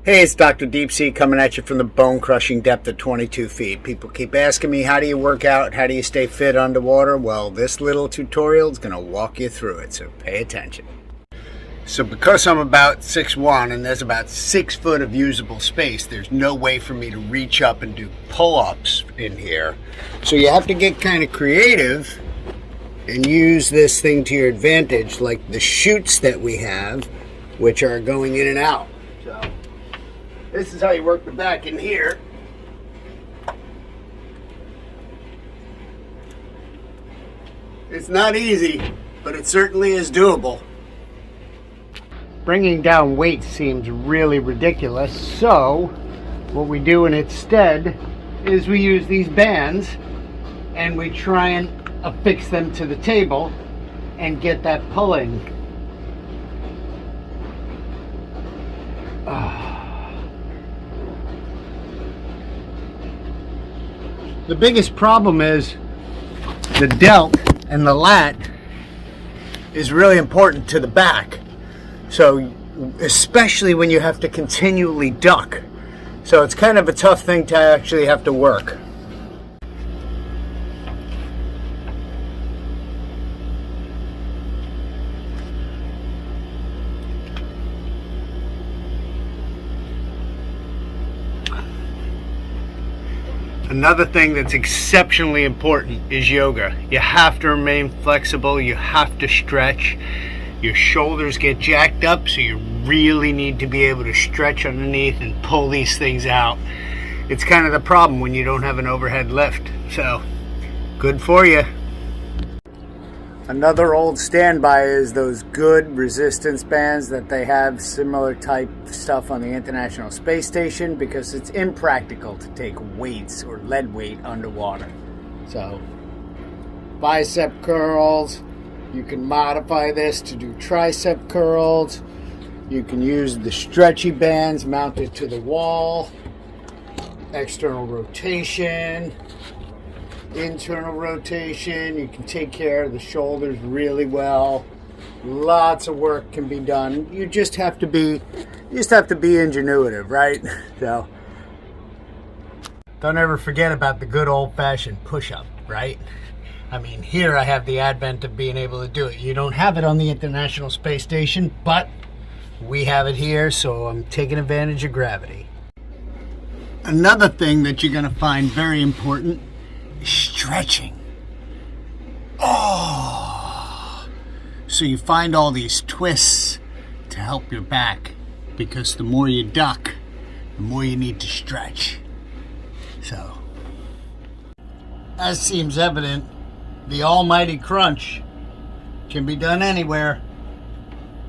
Hey, it's Dr. Deep Sea coming at you from the bone-crushing depth of 22 feet. People keep asking me, how do you work out? How do you stay fit underwater? Well, this little tutorial is going to walk you through it, so pay attention. So because I'm about 6'1" and there's about 6 foot of usable space, there's no way for me to reach up and do pull-ups in here. So you have to get kind of creative and use this thing to your advantage, like the chutes that we have, which are going in and out. So this is how you work the back in here. It's not easy, but it certainly is doable. Bringing down weight seems really ridiculous, so what we do instead is we use these bands and we try and affix them to the table and get that pulling. The biggest problem is the delt and the lat is really important to the back. So especially when you have to continually duck. So it's kind of a tough thing to actually have to work. Another thing that's exceptionally important is yoga. You have to remain flexible, you have to stretch. Your shoulders get jacked up, so you really need to be able to stretch underneath and pull these things out. It's kind of the problem when you don't have an overhead lift. So, good for you. Another old standby is those good resistance bands that they have, similar type stuff on the International Space Station, because it's impractical to take weights or lead weight underwater. So, bicep curls, you can modify this to do tricep curls. You can use the stretchy bands mounted to the wall, external rotation, internal rotation. You can take care of the shoulders really well. Lots of work can be done. You just have to be ingenuitive, right? So don't ever forget about the good old-fashioned push-up, right? I mean, here I have the advent of being able to do it. You don't have it on the International Space Station, but we have it here, so I'm taking advantage of gravity. Another thing that you're going to find very important: stretching. So you find all these twists to help your back, because the more you duck, the more you need to stretch. So, as seems evident, the almighty crunch can be done anywhere.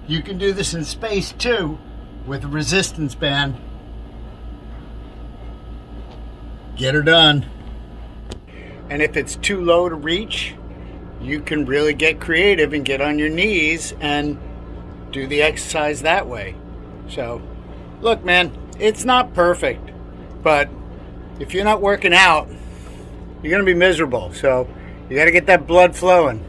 You can do this in space too, with a resistance band. Get her done. And if it's too low to reach, you can really get creative and get on your knees and do the exercise that way. So, look, man, it's not perfect, but if you're not working out, you're going to be miserable. So you got to get that blood flowing.